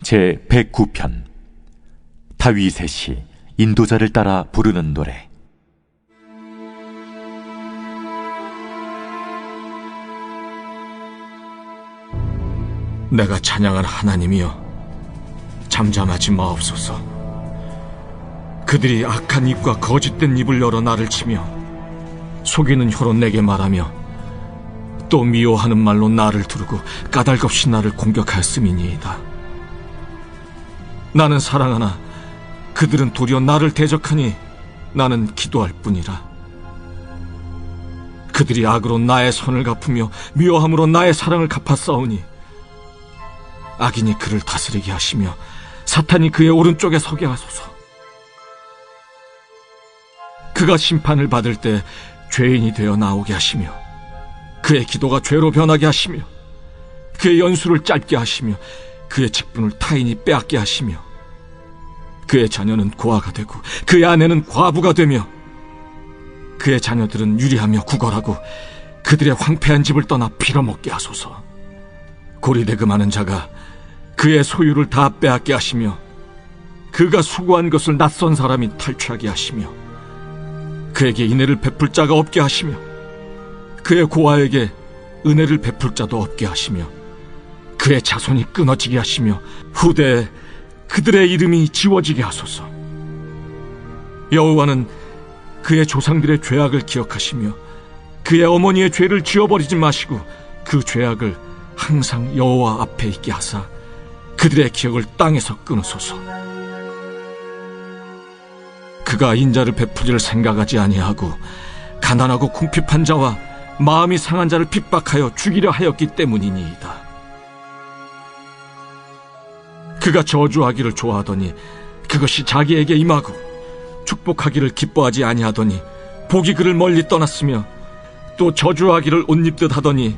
제109편 다윗의 시 인도자를 따라 부르는 노래. 내가 찬양한 하나님이여, 잠잠하지 마옵소서. 그들이 악한 입과 거짓된 입을 열어 나를 치며 속이는 혀로 내게 말하며 또 미워하는 말로 나를 두르고 까닭없이 나를 공격하였음이니이다. 나는 사랑하나 그들은 도리어 나를 대적하니 나는 기도할 뿐이라. 그들이 악으로 나의 선을 갚으며 미워함으로 나의 사랑을 갚아싸우니 악인이 그를 다스리게 하시며 사탄이 그의 오른쪽에 서게 하소서. 그가 심판을 받을 때 죄인이 되어 나오게 하시며 그의 기도가 죄로 변하게 하시며 그의 연수를 짧게 하시며 그의 직분을 타인이 빼앗게 하시며 그의 자녀는 고아가 되고 그의 아내는 과부가 되며 그의 자녀들은 유리하며 구걸하고 그들의 황폐한 집을 떠나 빌어먹게 하소서. 고리대금하는 자가 그의 소유를 다 빼앗게 하시며 그가 수고한 것을 낯선 사람이 탈취하게 하시며 그에게 인애를 베풀 자가 없게 하시며 그의 고아에게 은혜를 베풀 자도 없게 하시며 그의 자손이 끊어지게 하시며 후대에 그들의 이름이 지워지게 하소서. 여호와는 그의 조상들의 죄악을 기억하시며 그의 어머니의 죄를 지워버리지 마시고 그 죄악을 항상 여호와 앞에 있게 하사 그들의 기억을 땅에서 끊으소서. 그가 인자를 베푸기를 생각하지 아니하고 가난하고 궁핍한 자와 마음이 상한 자를 핍박하여 죽이려 하였기 때문이니이다. 그가 저주하기를 좋아하더니 그것이 자기에게 임하고 축복하기를 기뻐하지 아니하더니 복이 그를 멀리 떠났으며 또 저주하기를 옷 입듯 하더니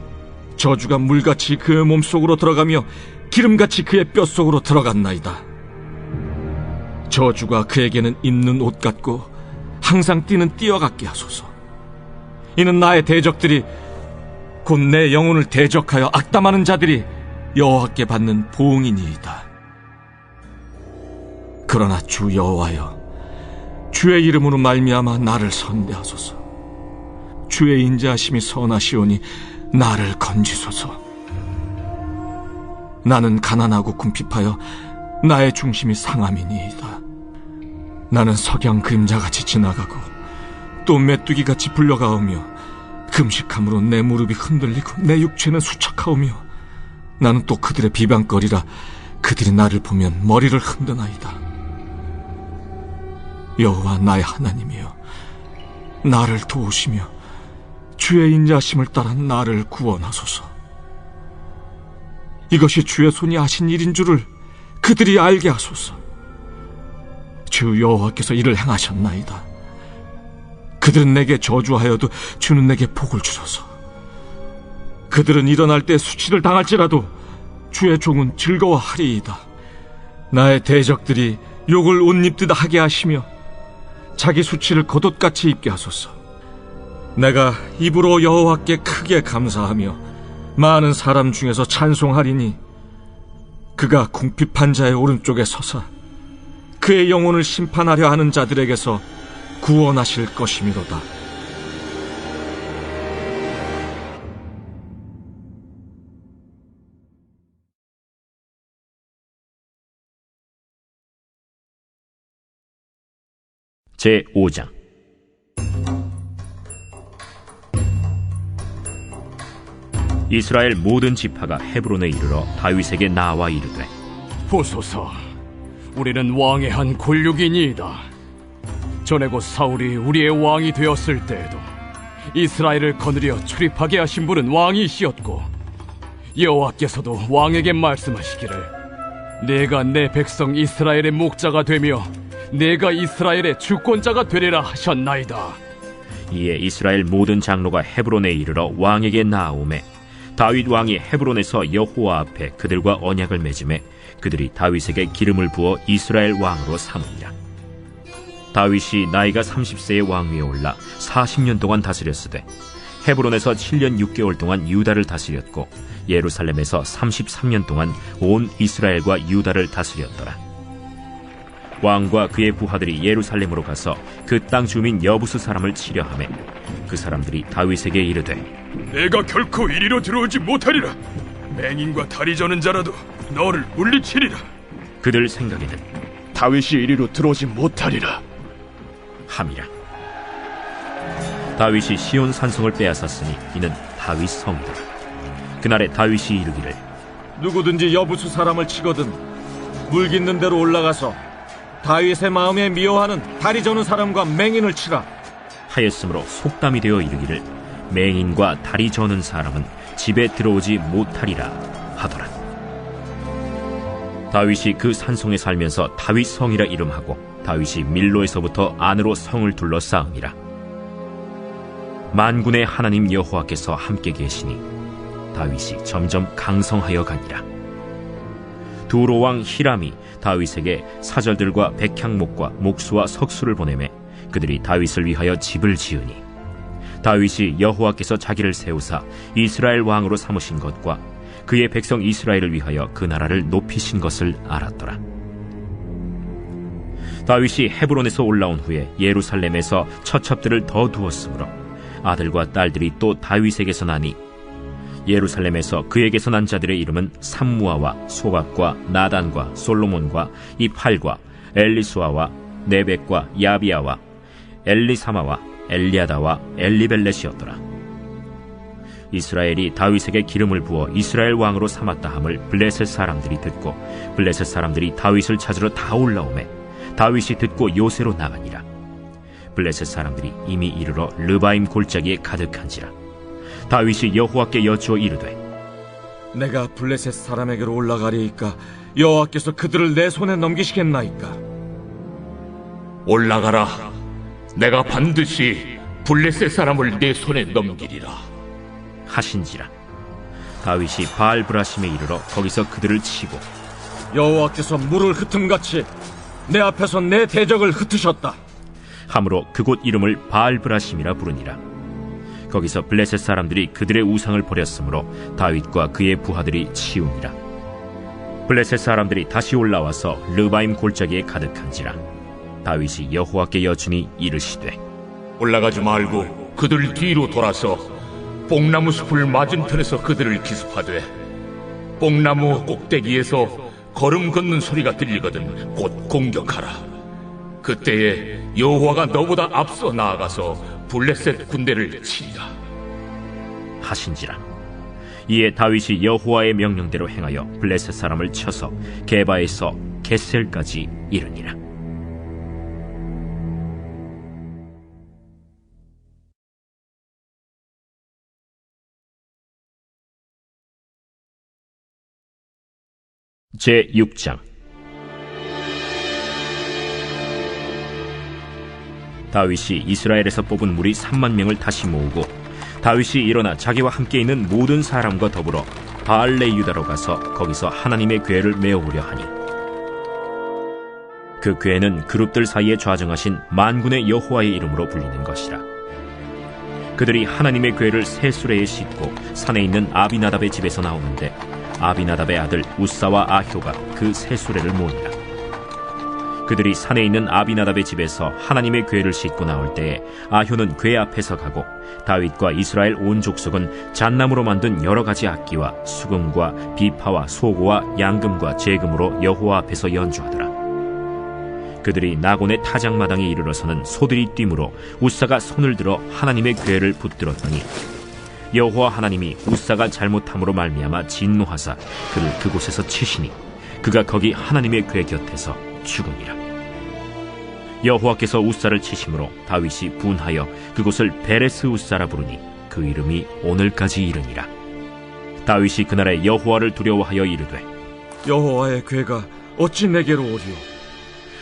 저주가 물같이 그의 몸속으로 들어가며 기름같이 그의 뼛속으로 들어갔나이다. 저주가 그에게는 입는 옷 같고 항상 뛰는 띠와 같게 하소서. 이는 나의 대적들이 곧 내 영혼을 대적하여 악담하는 자들이 여호와께 받는 보응이니이다. 그러나 주 여호와여, 주의 이름으로 말미암아 나를 선대하소서. 주의 인자하심이 선하시오니 나를 건지소서. 나는 가난하고 궁핍하여 나의 중심이 상함이니이다. 나는 석양 그림자같이 지나가고 또 메뚜기같이 불려가오며 금식함으로 내 무릎이 흔들리고 내 육체는 수척하오며 나는 또 그들의 비방거리라 그들이 나를 보면 머리를 흔드나이다. 여호와 나의 하나님이여, 나를 도우시며 주의 인자하심을 따라 나를 구원하소서. 이것이 주의 손이 하신 일인 줄을 그들이 알게 하소서. 주 여호와께서 이를 행하셨나이다. 그들은 내게 저주하여도 주는 내게 복을 주소서. 그들은 일어날 때 수치를 당할지라도 주의 종은 즐거워하리이다. 나의 대적들이 욕을 옷 입듯 하게 하시며 자기 수치를 겉옷같이 입게 하소서. 내가 입으로 여호와께 크게 감사하며 많은 사람 중에서 찬송하리니 그가 궁핍한 자의 오른쪽에 서사 그의 영혼을 심판하려 하는 자들에게서 구원하실 것이미로다. 제5장 이스라엘 모든 지파가 헤브론에 이르러 다윗에게 나와 이르되, 보소서, 우리는 왕의 한 골육이니이다. 전에 곧 사울이 우리의 왕이 되었을 때에도 이스라엘을 거느려 출입하게 하신 분은 왕이시었고 여호와께서도 왕에게 말씀하시기를 내가 내 백성 이스라엘의 목자가 되며 내가 이스라엘의 주권자가 되리라 하셨나이다. 이에 이스라엘 모든 장로가 헤브론에 이르러 왕에게 나아오매 다윗 왕이 헤브론에서 여호와 앞에 그들과 언약을 맺음에 그들이 다윗에게 기름을 부어 이스라엘 왕으로 삼으니라. 다윗이 나이가 30세의 왕위에 올라 40년 동안 다스렸으되 헤브론에서 7년 6개월 동안 유다를 다스렸고 예루살렘에서 33년 동안 온 이스라엘과 유다를 다스렸더라. 왕과 그의 부하들이 예루살렘으로 가서 그 땅 주민 여부수 사람을 치려하매 그 사람들이 다윗에게 이르되 내가 결코 이리로 들어오지 못하리라. 맹인과 다리 저는 자라도 너를 물리치리라. 그들 생각에는 다윗이 이리로 들어오지 못하리라 함이라. 다윗이 시온 산성을 빼앗았으니 이는 다윗 성이라. 그날에 다윗이 이르기를 누구든지 여부수 사람을 치거든 물 깃는 대로 올라가서 다윗의 마음에 미워하는 다리 저는 사람과 맹인을 치라 하였으므로 속담이 되어 이르기를 맹인과 다리 저는 사람은 집에 들어오지 못하리라 하더라. 다윗이 그 산성에 살면서 다윗 성이라 이름하고 다윗이 밀로에서부터 안으로 성을 둘러싸음이라. 만군의 하나님 여호와께서 함께 계시니 다윗이 점점 강성하여 가니라. 두로 왕 히람이 다윗에게 사절들과 백향목과 목수와 석수를 보내매 그들이 다윗을 위하여 집을 지으니 다윗이 여호와께서 자기를 세우사 이스라엘 왕으로 삼으신 것과 그의 백성 이스라엘을 위하여 그 나라를 높이신 것을 알았더라. 다윗이 헤브론에서 올라온 후에 예루살렘에서 처첩들을 더 두었으므로 아들과 딸들이 또 다윗에게서 나니 예루살렘에서 그에게서 난 자들의 이름은 삼무아와 소각과 나단과 솔로몬과 이팔과 엘리수아와 네벡과 야비아와 엘리사마와 엘리아다와 엘리벨렛이었더라. 이스라엘이 다윗에게 기름을 부어 이스라엘 왕으로 삼았다 함을 블레셋 사람들이 듣고 블레셋 사람들이 다윗을 찾으러 다 올라오매 다윗이 듣고 요새로 나가니라. 블레셋 사람들이 이미 이르러 르바임 골짜기에 가득한지라. 다윗이 여호와께 여쭈어 이르되 내가 블레셋 사람에게로 올라가리이까 여호와께서 그들을 내 손에 넘기시겠나이까. 올라가라. 내가 반드시 블레셋 사람을 내 손에 넘기리라 하신지라. 다윗이 바알브라심에 이르러 거기서 그들을 치고 여호와께서 물을 흩음같이 내 앞에서 내 대적을 흩으셨다 함으로 그곳 이름을 바알브라심이라 부르니라. 거기서 블레셋 사람들이 그들의 우상을 버렸으므로 다윗과 그의 부하들이 치우니라. 블레셋 사람들이 다시 올라와서 르바임 골짜기에 가득한지라. 다윗이 여호와께 여쭈니 이르시되 올라가지 말고 그들 뒤로 돌아서 뽕나무 숲을 맞은편에서 그들을 기습하되 뽕나무 꼭대기에서 걸음 걷는 소리가 들리거든 곧 공격하라. 그때에 여호와가 너보다 앞서 나아가서 블레셋 군대를 치리라 하신지라. 이에 다윗이 여호와의 명령대로 행하여 블레셋 사람을 쳐서 게바에서 겟셀까지 이르니라. 제6장. 다윗이 이스라엘에서 뽑은 무리 3만 명을 다시 모으고 다윗이 일어나 자기와 함께 있는 모든 사람과 더불어 바알레 유다로 가서 거기서 하나님의 궤를 메어오려 하니 그 궤는 그룹들 사이에 좌정하신 만군의 여호와의 이름으로 불리는 것이라. 그들이 하나님의 궤를 새 수레에 싣고 산에 있는 아비나답의 집에서 나오는데 아비나답의 아들 우사와 아효가 그 새 수레를 모으니라. 그들이 산에 있는 아비나답의 집에서 하나님의 궤를 싣고 나올 때에 아효는 궤 앞에서 가고 다윗과 이스라엘 온 족속은 잣나무로 만든 여러 가지 악기와 수금과 비파와 소고와 양금과 제금으로 여호와 앞에서 연주하더라. 그들이 나곤의 타작마당에 이르러서는 소들이 뛰므로 우사가 손을 들어 하나님의 궤를 붙들었더니 여호와 하나님이 우사가 잘못함으로 말미암아 진노하사 그를 그곳에서 치시니 그가 거기 하나님의 궤 곁에서 죽으니라. 여호와께서 우사를 치심으로 다윗이 분하여 그곳을 베레스 우사라 부르니 그 이름이 오늘까지 이르니라. 다윗이 그날에 여호와를 두려워하여 이르되 여호와의 궤가 어찌 내게로 오리오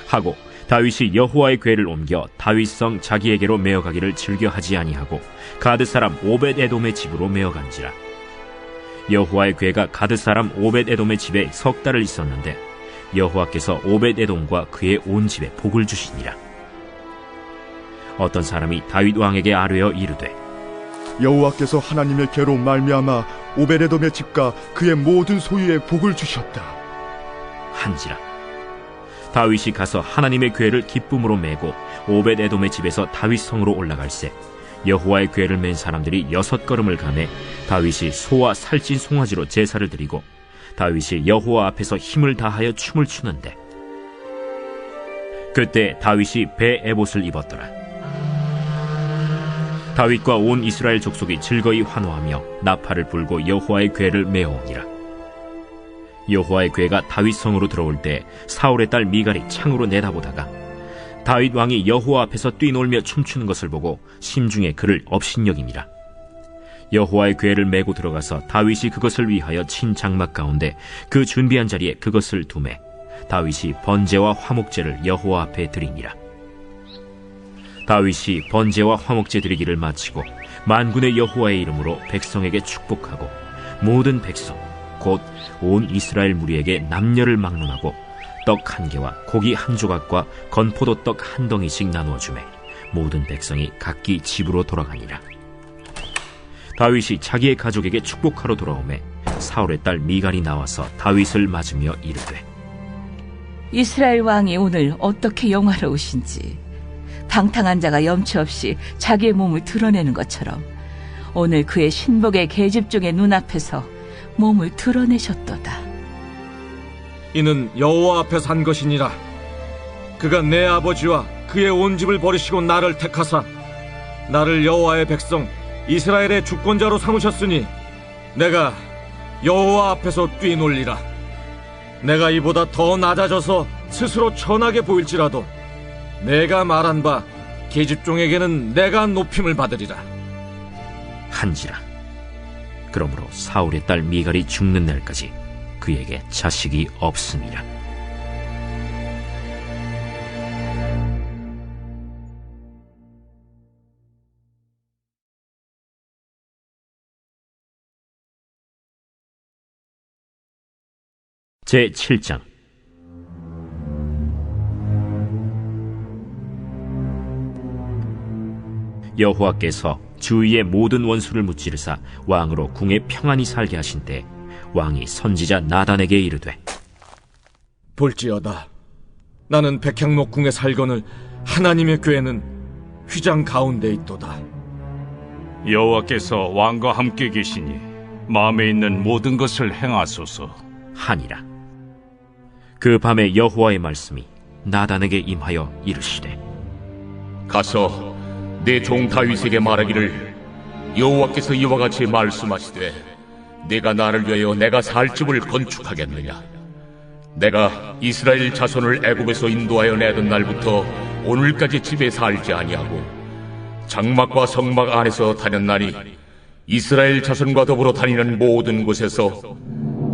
하고 다윗이 여호와의 궤를 옮겨 다윗성 자기에게로 메어가기를 즐겨하지 아니하고 가드 사람 오벳 에돔의 집으로 메어간지라. 여호와의 궤가 가드 사람 오벳 에돔의 집에 석 달을 있었는데 여호와께서 오벳 에돔과 그의 온 집에 복을 주시니라. 어떤 사람이 다윗 왕에게 아뢰어 이르되 여호와께서 하나님의 계로 말미암아 오베데돔의 집과 그의 모든 소유에 복을 주셨다 한지라. 다윗이 가서 하나님의 궤를 기쁨으로 메고 오벳에돔의 집에서 다윗 성으로 올라갈새 여호와의 궤를 맨 사람들이 6걸음을 가매 다윗이 소와 살찐 송아지로 제사를 드리고 다윗이 여호와 앞에서 힘을 다하여 춤을 추는데 그때 다윗이 배 에봇을 입었더라. 다윗과 온 이스라엘 족속이 즐거이 환호하며 나팔을 불고 여호와의 궤를 메어오니라. 여호와의 궤가 다윗 성으로 들어올 때 사울의 딸 미갈이 창으로 내다보다가 다윗 왕이 여호와 앞에서 뛰놀며 춤추는 것을 보고 심중에 그를 업신여김이라. 여호와의 궤를 메고 들어가서 다윗이 그것을 위하여 친 장막 가운데 그 준비한 자리에 그것을 두매 다윗이 번제와 화목제를 여호와 앞에 드리니라. 다윗이 번제와 화목제 드리기를 마치고 만군의 여호와의 이름으로 백성에게 축복하고 모든 백성 곧 온 이스라엘 무리에게 남녀를 막론하고 떡 1개와 고기 1조각과 건포도 떡 1덩이씩 나누어 주매 모든 백성이 각기 집으로 돌아가니라. 다윗이 자기의 가족에게 축복하러 돌아오매 사울의 딸 미갈이 나와서 다윗을 맞으며 이르되 이스라엘 왕이 오늘 어떻게 영화로우신지 방탕한 자가 염치 없이 자기의 몸을 드러내는 것처럼 오늘 그의 신복의 계집종의 눈앞에서 몸을 드러내셨도다. 이는 여호와 앞에서 한 것이니라. 그가 내 아버지와 그의 온 집을 버리시고 나를 택하사 나를 여호와의 백성 이스라엘의 주권자로 삼으셨으니 내가 여호와 앞에서 뛰놀리라. 내가 이보다 더 낮아져서 스스로 천하게 보일지라도 내가 말한 바 계집종에게는 내가 높임을 받으리라. 한지라. 그러므로 사울의 딸 미갈이 죽는 날까지 그에게 자식이 없음이라. 제7장. 여호와께서 주위의 모든 원수를 무찌르사 왕으로 궁에 평안히 살게 하신 때 왕이 선지자 나단에게 이르되 볼지어다. 나는 백향목 궁에 살거늘 하나님의 궤는 휘장 가운데 있도다. 여호와께서 왕과 함께 계시니 마음에 있는 모든 것을 행하소서 하니라. 그 밤에 여호와의 말씀이 나단에게 임하여 이르시되 가서 내 종 다윗에게 말하기를 여호와께서 이와 같이 말씀하시되 네가 나를 위하여 내가 살 집을 건축하겠느냐. 내가 이스라엘 자손을 애굽에서 인도하여 내던 날부터 오늘까지 집에 살지 아니하고 장막과 성막 안에서 다녔나니 이스라엘 자손과 더불어 다니는 모든 곳에서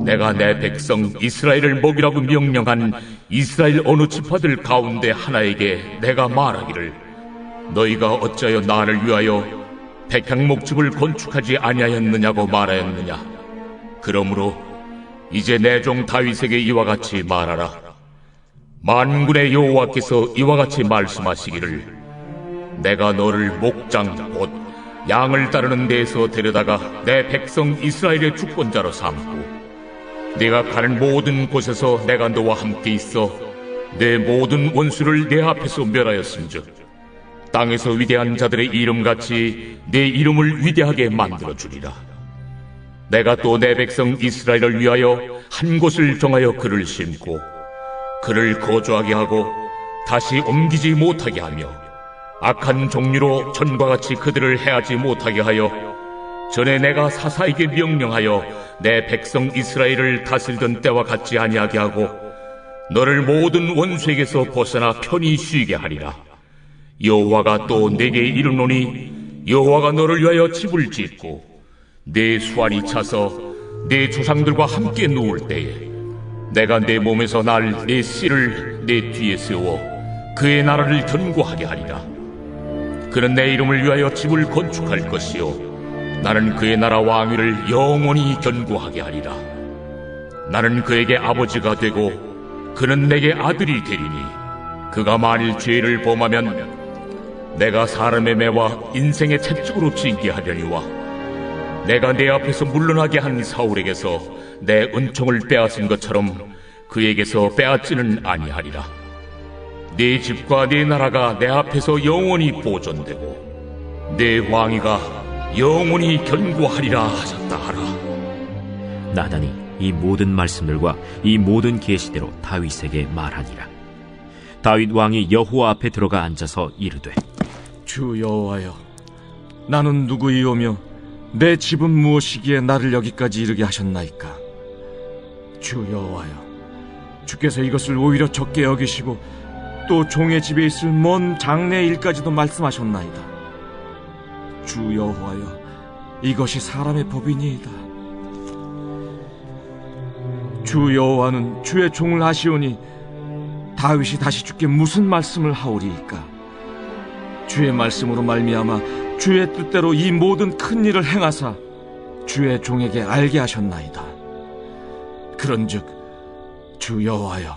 내가 내 백성 이스라엘을 먹이라고 명령한 이스라엘 어느 지파들 가운데 하나에게 내가 말하기를 너희가 어찌하여 나를 위하여 백향목집을 건축하지 아니하였느냐고 말하였느냐. 그러므로 이제 내 종 다윗에게 이와 같이 말하라. 만군의 여호와께서 이와 같이 말씀하시기를 내가 너를 목장 곧 양을 따르는 데에서 데려다가 내 백성 이스라엘의 주권자로 삼고 네가 가는 모든 곳에서 내가 너와 함께 있어 내 모든 원수를 내 앞에서 멸하였음즉 땅에서 위대한 자들의 이름같이 내 이름을 위대하게 만들어주리라. 내가 또 내 백성 이스라엘을 위하여 한 곳을 정하여 그를 심고 그를 거주하게 하고 다시 옮기지 못하게 하며 악한 종류로 전과 같이 그들을 해하지 못하게 하여 전에 내가 사사에게 명령하여 내 백성 이스라엘을 다스리던 때와 같지 아니하게 하고 너를 모든 원수에게서 벗어나 편히 쉬게 하리라. 여호와가 또 내게 이르노니 여호와가 너를 위하여 집을 짓고 내 수완이 차서 내 조상들과 함께 누울 때에 내가 내 몸에서 날 내 씨를 내 뒤에 세워 그의 나라를 견고하게 하리라. 그는 내 이름을 위하여 집을 건축할 것이요 나는 그의 나라 왕위를 영원히 견고하게 하리라. 나는 그에게 아버지가 되고 그는 내게 아들이 되리니 그가 만일 죄를 범하면 내가 사람의 매와 인생의 채찍으로 징계 하려니와 내가 내 앞에서 물러나게 한 사울에게서 내 은총을 빼앗은 것처럼 그에게서 빼앗지는 아니하리라. 네 집과 네 나라가 내 앞에서 영원히 보존되고 네 왕위가 영원히 견고하리라 하셨다 하라. 나단이 이 모든 말씀들과 이 모든 계시대로 다윗에게 말하니라. 다윗 왕이 여호와 앞에 들어가 앉아서 이르되, 주 여호와여, 나는 누구이오며 내 집은 무엇이기에 나를 여기까지 이르게 하셨나이까? 주 여호와여, 주께서 이것을 오히려 적게 여기시고 또 종의 집에 있을 먼 장래 일까지도 말씀하셨나이다. 주 여호와여, 이것이 사람의 법이니이다. 주 여호와는 주의 종을 아시오니 다윗이 다시 주께 무슨 말씀을 하오리이까? 주의 말씀으로 말미암아 주의 뜻대로 이 모든 큰 일을 행하사 주의 종에게 알게 하셨나이다. 그런즉 주 여호와여,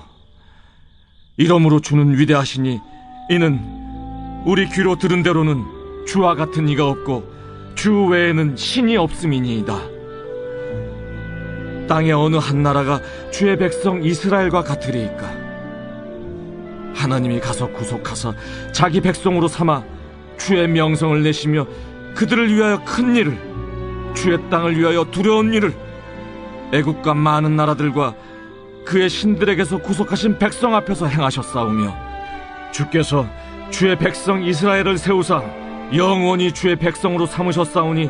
이러므로 주는 위대하시니 이는 우리 귀로 들은 대로는 주와 같은 이가 없고 주 외에는 신이 없음이니이다. 땅의 어느 한 나라가 주의 백성 이스라엘과 같으리이까? 하나님이 가서 구속하사 자기 백성으로 삼아 주의 명성을 내시며 그들을 위하여 큰 일을, 주의 땅을 위하여 두려운 일을 애국과 많은 나라들과 그의 신들에게서 구속하신 백성 앞에서 행하셨사오며 주께서 주의 백성 이스라엘을 세우사 영원히 주의 백성으로 삼으셨사오니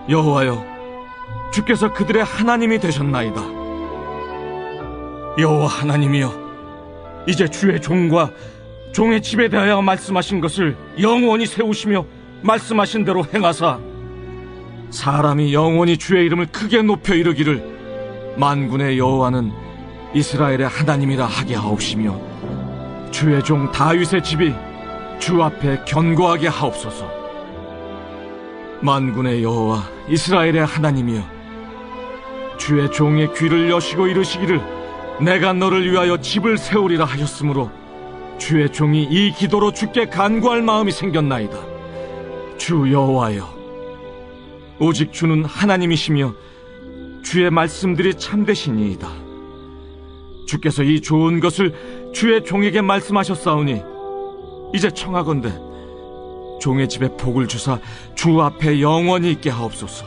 여호와여, 주께서 그들의 하나님이 되셨나이다. 여호와 하나님이여, 이제 주의 종과 종의 집에 대하여 말씀하신 것을 영원히 세우시며 말씀하신 대로 행하사 사람이 영원히 주의 이름을 크게 높여 이르기를 만군의 여호와는 이스라엘의 하나님이라 하게 하옵시며 주의 종 다윗의 집이 주 앞에 견고하게 하옵소서. 만군의 여호와 이스라엘의 하나님이여, 주의 종의 귀를 여시고 이르시기를 내가 너를 위하여 집을 세우리라 하셨으므로 주의 종이 이 기도로 주께 간구할 마음이 생겼나이다. 주 여호와여, 오직 주는 하나님이시며 주의 말씀들이 참되시니이다. 주께서 이 좋은 것을 주의 종에게 말씀하셨사오니 이제 청하건대 종의 집에 복을 주사 주 앞에 영원히 있게 하옵소서.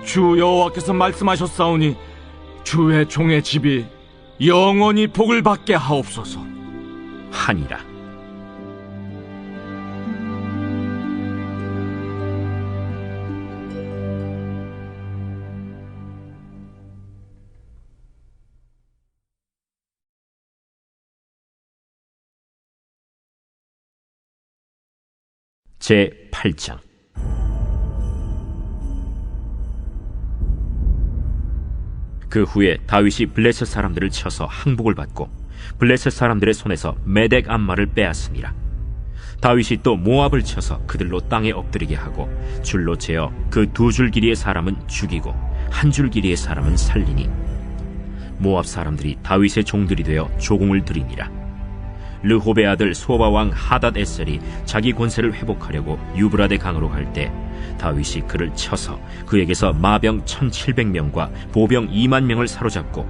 주 여호와께서 말씀하셨사오니 주의 종의 집이 영원히 복을 받게 하옵소서 하니라. 제 8장. 그 후에 다윗이 블레셋 사람들을 쳐서 항복을 받고 블레셋 사람들의 손에서 메덱 암마를 빼앗으니라. 다윗이 또 모압을 쳐서 그들로 땅에 엎드리게 하고 줄로 재어 그 두 줄 길이의 사람은 죽이고 한 줄 길이의 사람은 살리니 모압 사람들이 다윗의 종들이 되어 조공을 드리니라. 르홉의 아들 소바 왕 하닷 에셀이 자기 권세를 회복하려고 유브라데 강으로 갈 때 다윗이 그를 쳐서 그에게서 마병 1700명과 보병 2만 명을 사로잡고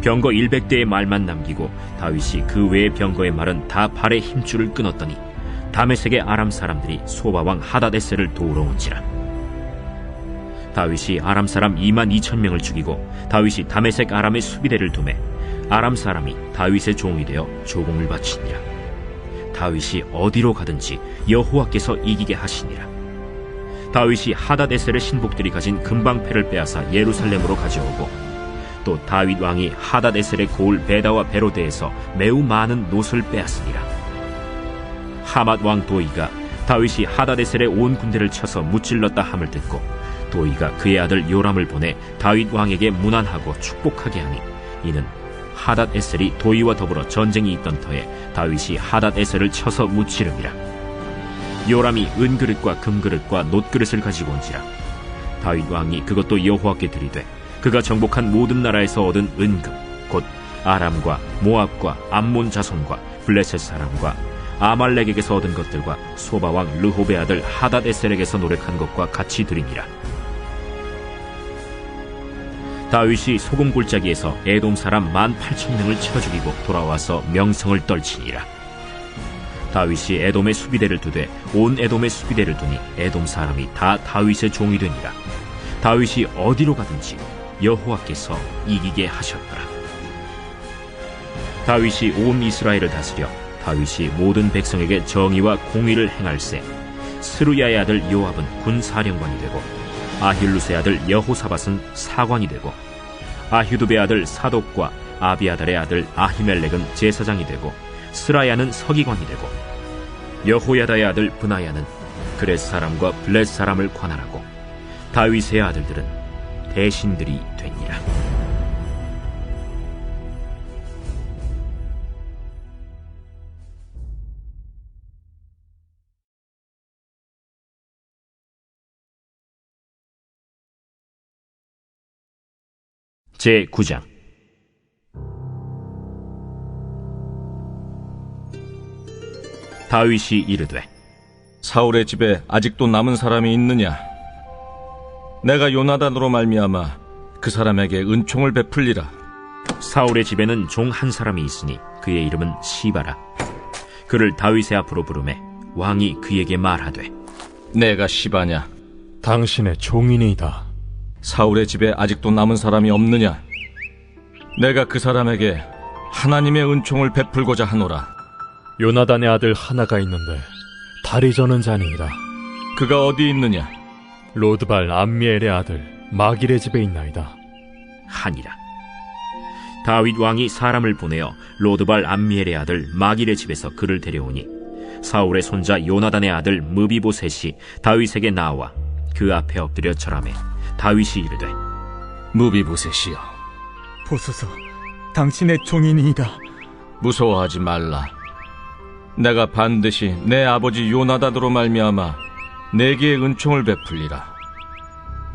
병거 100대의 말만 남기고 다윗이 그 외의 병거의 말은 다 발의 힘줄을 끊었더니 다메섹의 아람 사람들이 소바 왕 하닷 에셀을 도우러 온지라. 다윗이 아람 사람 2만 2천 명을 죽이고 다윗이 다메섹 아람의 수비대를 두매 아람 사람이 다윗의 종이 되어 조공을 바치니라. 다윗이 어디로 가든지 여호와께서 이기게 하시니라. 다윗이 하닷 에셀의 신복들이 가진 금방패를 빼앗아 예루살렘으로 가져오고 또 다윗 왕이 하닷 에셀의 고을 베다와 베로데에서 매우 많은 놋을 빼앗으니라. 하맛 왕 도이가 다윗이 하닷 에셀의 온 군대를 쳐서 무찔렀다 함을 듣고 도이가 그의 아들 요람을 보내 다윗 왕에게 문안하고 축복하게 하니 이는 하닷 에셀이 도이와 더불어 전쟁이 있던 터에 다윗이 하닷 에셀을 쳐서 무찌름이라. 요람이 은그릇과 금그릇과 놋그릇을 가지고 온지라. 다윗 왕이 그것도 여호와께 드리되 그가 정복한 모든 나라에서 얻은 은금 곧 아람과 모압과 암몬 자손과 블레셋 사람과 아말렉에게서 얻은 것들과 소바왕 르홉의 아들 하닷에셀에게서 노력한 것과 같이 드리니라. 다윗이 소금 골짜기에서 에돔 사람 18,000명을 쳐 죽이고 돌아와서 명성을 떨치니라. 다윗이 에돔의 수비대를 두되 온 에돔의 수비대를 두니 에돔 사람이 다 다윗의 종이 되니라. 다윗이 어디로 가든지 여호와께서 이기게 하셨더라. 다윗이 온 이스라엘을 다스려 다윗이 모든 백성에게 정의와 공의를 행할세. 스루야의 아들 요압은 군사령관이 되고 아힐루스의 아들 여호사밧은 사관이 되고 아휴두베의 아들 사독과 아비아달의 아들 아히멜렉은 제사장이 되고 스라야는 서기관이 되고 여호야다의 아들 브나야는 그렛 사람과 블렛 사람을 관할하고 다윗의 아들들은 대신들이 되니라. 제9장. 다윗이 이르되 사울의 집에 아직도 남은 사람이 있느냐? 내가 요나단으로 말미암아 그 사람에게 은총을 베풀리라. 사울의 집에는 종 한 사람이 있으니 그의 이름은 시바라. 그를 다윗의 앞으로 부르매 왕이 그에게 말하되 내가 시바냐? 당신의 종이니이다. 사울의 집에 아직도 남은 사람이 없느냐? 내가 그 사람에게 하나님의 은총을 베풀고자 하노라. 요나단의 아들 하나가 있는데 다리 저는 자니이다. 그가 어디 있느냐? 로드발 암미엘의 아들 마길의 집에 있나이다. 하니라. 다윗 왕이 사람을 보내어 로드발 암미엘의 아들 마길의 집에서 그를 데려오니 사울의 손자 요나단의 아들 무비보셋이 다윗에게 나와 그 앞에 엎드려 절하매 다윗이 이르되 무비보셋이여, 보소서, 당신의 종이니이다. 무서워하지 말라. 내가 반드시 내 아버지 요나단으로 말미암아 내게 은총을 베풀리라.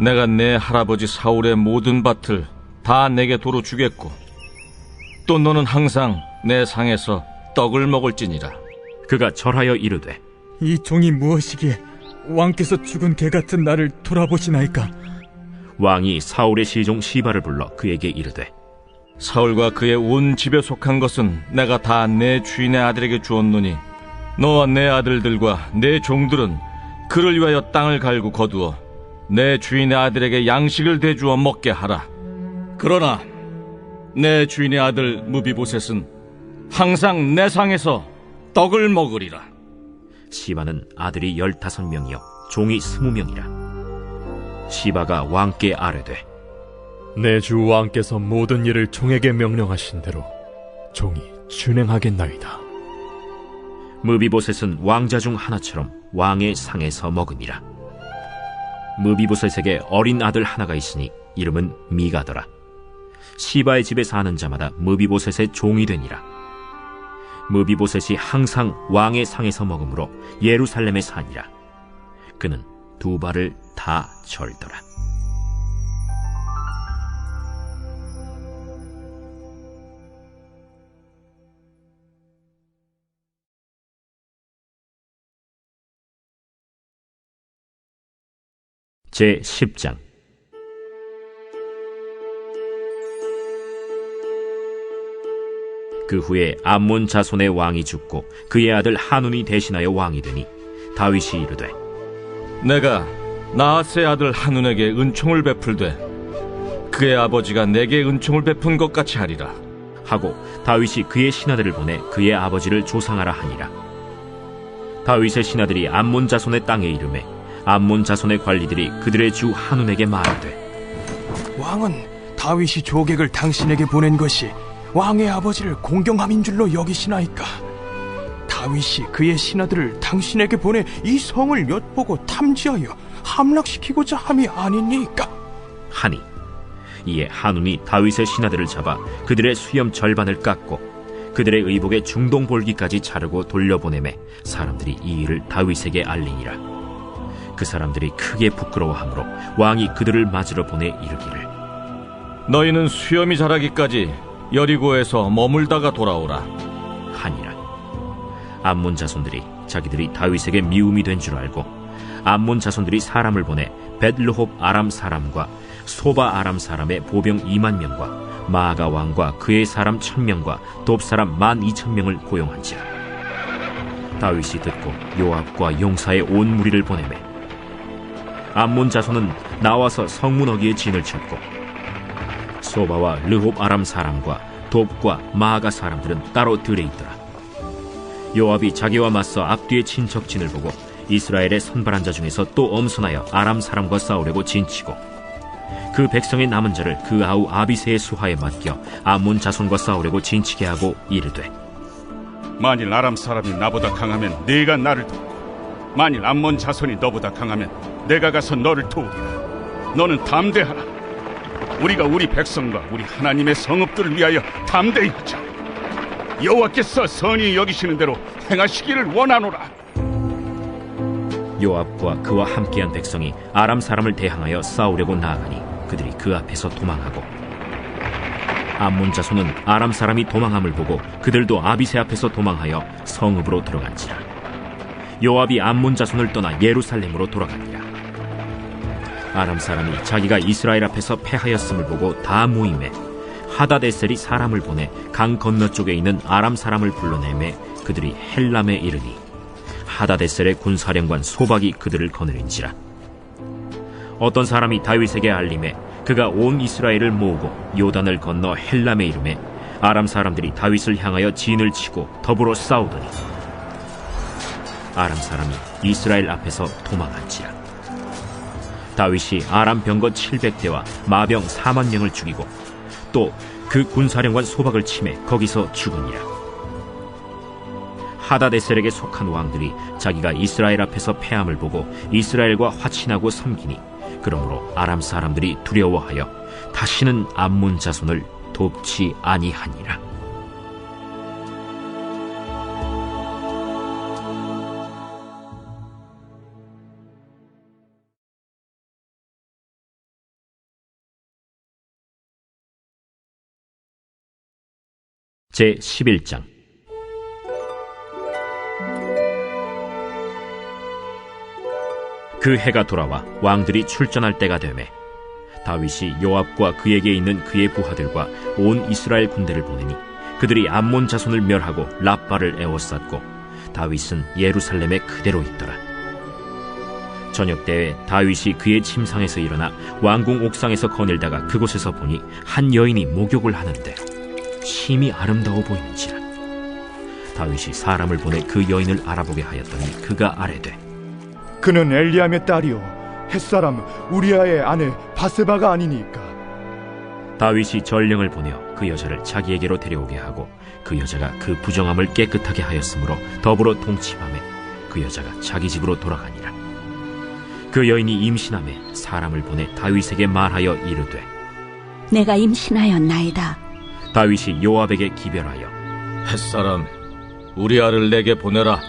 내가 내 할아버지 사울의 모든 밭을 다 내게 도로 주겠고 또 너는 항상 내 상에서 떡을 먹을지니라. 그가 절하여 이르되 이 종이 무엇이기에 왕께서 죽은 개 같은 나를 돌아보시나이까? 왕이 사울의 시종 시바를 불러 그에게 이르되 사울과 그의 온 집에 속한 것은 내가 다 내 주인의 아들에게 주었노니 너와 내 아들들과 내 종들은 그를 위하여 땅을 갈고 거두어 내 주인의 아들에게 양식을 대주어 먹게 하라. 그러나 내 주인의 아들 무비보셋은 항상 내 상에서 떡을 먹으리라. 시바는 아들이 15명이요 종이 20명이라. 시바가 왕께 아뢰되 내 주 왕께서 모든 일을 종에게 명령하신 대로 종이 준행하겠나이다. 무비보셋은 왕자 중 하나처럼 왕의 상에서 먹으니라. 무비보셋에게 어린 아들 하나가 있으니 이름은 미가더라. 시바의 집에 사는 자마다 무비보셋의 종이 되니라. 무비보셋이 항상 왕의 상에서 먹으므로 예루살렘에 사니라. 그는 두 발을 다 절더라. 제10장. 그 후에 암몬 자손의 왕이 죽고 그의 아들 한운이 대신하여 왕이 되니 다윗이 이르되 내가 나하스의 아들 한운에게 은총을 베풀되 그의 아버지가 내게 은총을 베푼 것 같이 하리라 하고 다윗이 그의 신하들을 보내 그의 아버지를 조상하라 하니라. 다윗의 신하들이 암몬 자손의 땅에 이르매 암몬 자손의 관리들이 그들의 주 한운에게 말하되 왕은 다윗이 조객을 당신에게 보낸 것이 왕의 아버지를 공경함인 줄로 여기시나이까? 다윗이 그의 신하들을 당신에게 보내 이 성을 엿보고 탐지하여 함락시키고자 함이 아니니까? 하니 이에 한운이 다윗의 신하들을 잡아 그들의 수염 절반을 깎고 그들의 의복의 중동볼기까지 자르고 돌려보내매 사람들이 이 일을 다윗에게 알리니라. 그 사람들이 크게 부끄러워하므로 왕이 그들을 맞으러 보내 이르기를 너희는 수염이 자라기까지 여리고에서 머물다가 돌아오라 하니라. 암몬 자손들이 자기들이 다윗에게 미움이 된 줄 알고 암몬 자손들이 사람을 보내 벳르홉 아람 사람과 소바 아람 사람의 보병 2만 명과 마아가 왕과 그의 사람 1000명과 돕 사람 12,000명을 고용한지라. 다윗이 듣고 요압과 용사의 온 무리를 보내매 암몬 자손은 나와서 성문 어귀에 진을 쳤고 소바와 르홉 아람 사람과 돕과 마아가 사람들은 따로 들에 있더라. 요압이 자기와 맞서 앞뒤의 친척진을 보고 이스라엘의 선발한 자 중에서 또 엄선하여 아람 사람과 싸우려고 진치고 그 백성의 남은 자를 그 아우 아비새의 수하에 맡겨 암몬 자손과 싸우려고 진치게 하고 이르되, 만일 아람 사람이 나보다 강하면 네가 나를 돕고 만일 암몬 자손이 너보다 강하면 내가 가서 너를 도우리라. 너는 담대하라. 우리가 우리 백성과 우리 하나님의 성읍들을 위하여 담대히 하자. 여호와께서 선히 여기시는 대로 행하시기를 원하노라. 요압과 그와 함께한 백성이 아람 사람을 대항하여 싸우려고 나아가니 그들이 그 앞에서 도망하고 암몬 자손은 아람 사람이 도망함을 보고 그들도 아비새 앞에서 도망하여 성읍으로 들어간지라. 요압이 암몬 자손을 떠나 예루살렘으로 돌아가니라. 아람 사람이 자기가 이스라엘 앞에서 패하였음을 보고 다 모임에 하다데셀이 사람을 보내 강 건너쪽에 있는 아람 사람을 불러내매 그들이 헬람에 이르니 하다데셀의 군사령관 소박이 그들을 거느린지라. 어떤 사람이 다윗에게 알림해 그가 온 이스라엘을 모으고 요단을 건너 헬람에 이르매 아람 사람들이 다윗을 향하여 진을 치고 더불어 싸우더니 아람 사람이 이스라엘 앞에서 도망한지라. 다윗이 아람 병거 700대와 마병 4만 명을 죽이고 또 그 군사령관 소박을 치매 거기서 죽으니라. 하다데셀에게 속한 왕들이 자기가 이스라엘 앞에서 패함을 보고 이스라엘과 화친하고 섬기니 그러므로 아람 사람들이 두려워하여 다시는 암몬 자손을 돕지 아니하니라. 제 11장. 그 해가 돌아와 왕들이 출전할 때가 되매 다윗이 요압과 그에게 있는 그의 부하들과 온 이스라엘 군대를 보내니 그들이 암몬 자손을 멸하고 랍바를 에워쌌고 다윗은 예루살렘에 그대로 있더라. 저녁 때에 다윗이 그의 침상에서 일어나 왕궁 옥상에서 거닐다가 그곳에서 보니 한 여인이 목욕을 하는데 심히 아름다워 보이는지라. 다윗이 사람을 보내 그 여인을 알아보게 하였더니 그가 아뢰되, 그는 엘리암의 딸이요 햇사람 우리아의 아내 바세바가 아니니까. 다윗이 전령을 보내어 그 여자를 자기에게로 데려오게 하고 그 여자가 그 부정함을 깨끗하게 하였으므로 더불어 동침하매 그 여자가 자기 집으로 돌아가니라. 그 여인이 임신하매 사람을 보내 다윗에게 말하여 이르되, 내가 임신하였나이다. 다윗이 요압에게 기별하여 햇사람 우리아를 내게 보내라.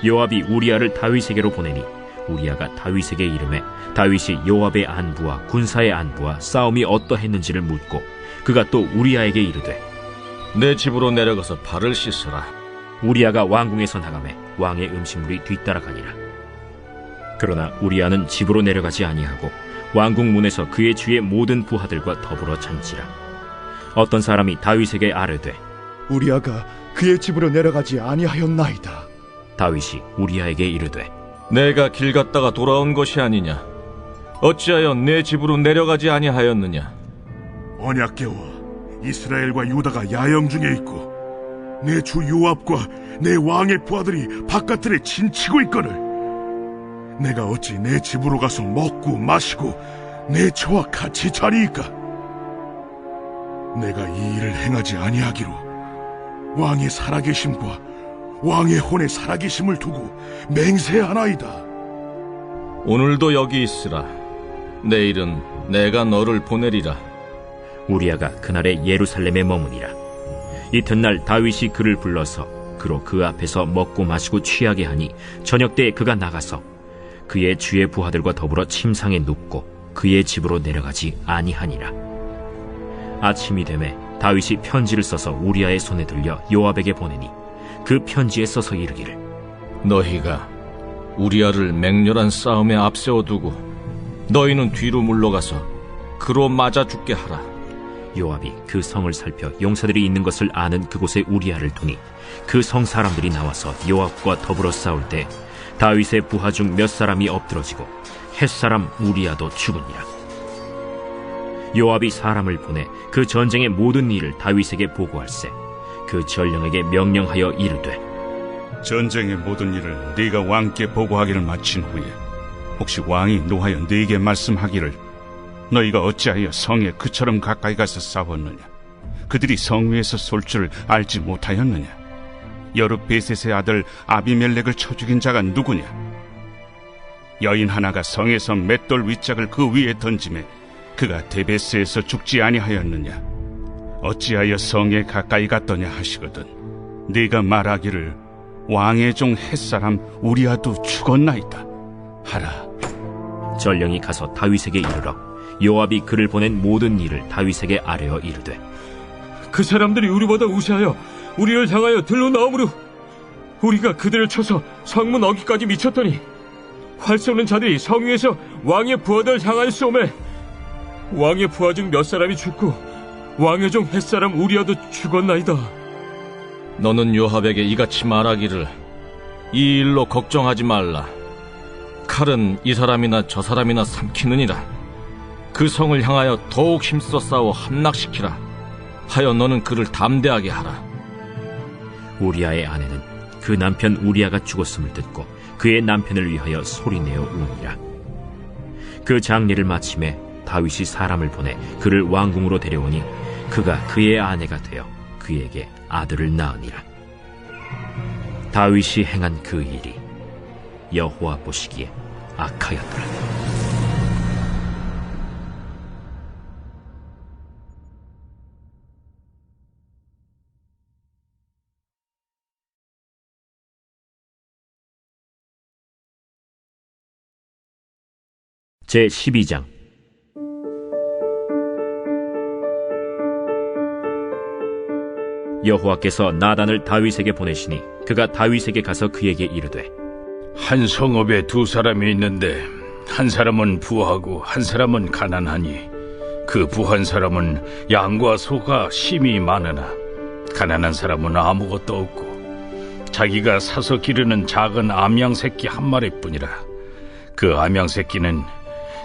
요압이 우리아를 다윗에게로 보내니 우리아가 다윗에게 이르매 다윗이 요압의 안부와 군사의 안부와 싸움이 어떠했는지를 묻고 그가 또 우리아에게 이르되, 내 집으로 내려가서 발을 씻어라. 우리아가 왕궁에서 나가매 왕의 음식물이 뒤따라가니라. 그러나 우리아는 집으로 내려가지 아니하고 왕궁 문에서 그의 주의 모든 부하들과 더불어 잔지라. 어떤 사람이 다윗에게 아뢰되, 우리아가 그의 집으로 내려가지 아니하였나이다. 다윗이 우리아에게 이르되, 내가 길 갔다가 돌아온 것이 아니냐? 어찌하여 내 집으로 내려가지 아니하였느냐? 언약궤와 이스라엘과 유다가 야영 중에 있고 내 주 요압과 내 왕의 부하들이 바깥들에 진치고 있거늘 내가 어찌 내 집으로 가서 먹고 마시고 내 처와 같이 자리이까? 내가 이 일을 행하지 아니하기로 왕의 살아계심과 왕의 혼의 살아계심을 두고 맹세하나이다. 오늘도 여기 있으라. 내일은 내가 너를 보내리라. 우리아가 그날에 예루살렘에 머무니라. 이튿날 다윗이 그를 불러서 그로 그 앞에서 먹고 마시고 취하게 하니 저녁 때에 그가 나가서 그의 주의 부하들과 더불어 침상에 눕고 그의 집으로 내려가지 아니하니라. 아침이 되매 다윗이 편지를 써서 우리아의 손에 들려 요압에게 보내니 그 편지에 써서 이르기를 너희가 우리아를 맹렬한 싸움에 앞세워두고 너희는 뒤로 물러가서 그로 맞아 죽게 하라. 요압이 그 성을 살펴 용사들이 있는 것을 아는 그곳에 우리아를 두니 그 성 사람들이 나와서 요압과 더불어 싸울 때 다윗의 부하 중 몇 사람이 엎드러지고 헷사람 우리아도 죽으니라. 요압이 사람을 보내 그 전쟁의 모든 일을 다윗에게 보고할세. 그 전령에게 명령하여 이르되 전쟁의 모든 일을 네가 왕께 보고하기를 마친 후에 혹시 왕이 노하여 네게 말씀하기를 너희가 어찌하여 성에 그처럼 가까이 가서 싸웠느냐? 그들이 성 위에서 쏠 줄 알지 못하였느냐? 여룻베셋의 아들 아비멜렉을 쳐 죽인 자가 누구냐? 여인 하나가 성에서 맷돌 윗짝을 그 위에 던지매 그가 데베스에서 죽지 아니하였느냐? 어찌하여 성에 가까이 갔더냐 하시거든 네가 말하기를 왕의 종 햇사람 우리아도 죽었나이다 하라. 전령이 가서 다윗에게 이르러 요압이 그를 보낸 모든 일을 다윗에게 아뢰어 이르되 그 사람들이 우리보다 우세하여 우리를 향하여 들로 나오므로 우리가 그들을 쳐서 성문 어귀까지 미쳤더니 활 쏘는 자들이 성 위에서 왕의 부하들 향하여 쏘매 왕의 부하 중 몇 사람이 죽고 왕의 종 햇사람 우리아도 죽었나이다. 너는 요압에게 이같이 말하기를 이 일로 걱정하지 말라. 칼은 이 사람이나 저 사람이나 삼키느니라. 그 성을 향하여 더욱 힘써 싸워 함락시키라 하여 너는 그를 담대하게 하라. 우리아의 아내는 그 남편 우리아가 죽었음을 듣고 그의 남편을 위하여 소리내어 우니라. 그 장례를 마침에 다윗이 사람을 보내 그를 왕궁으로 데려오니 그가 그의 아내가 되어 그에게 아들을 낳으니라. 다윗이 행한 그 일이 여호와 보시기에 악하였더라. 제12장. 여호와께서 나단을 다윗에게 보내시니 그가 다윗에게 가서 그에게 이르되 한 성읍에 두 사람이 있는데 한 사람은 부하고 한 사람은 가난하니 그 부한 사람은 양과 소가 심히 많으나 가난한 사람은 아무것도 없고 자기가 사서 기르는 작은 암양 새끼 한 마리뿐이라. 그 암양 새끼는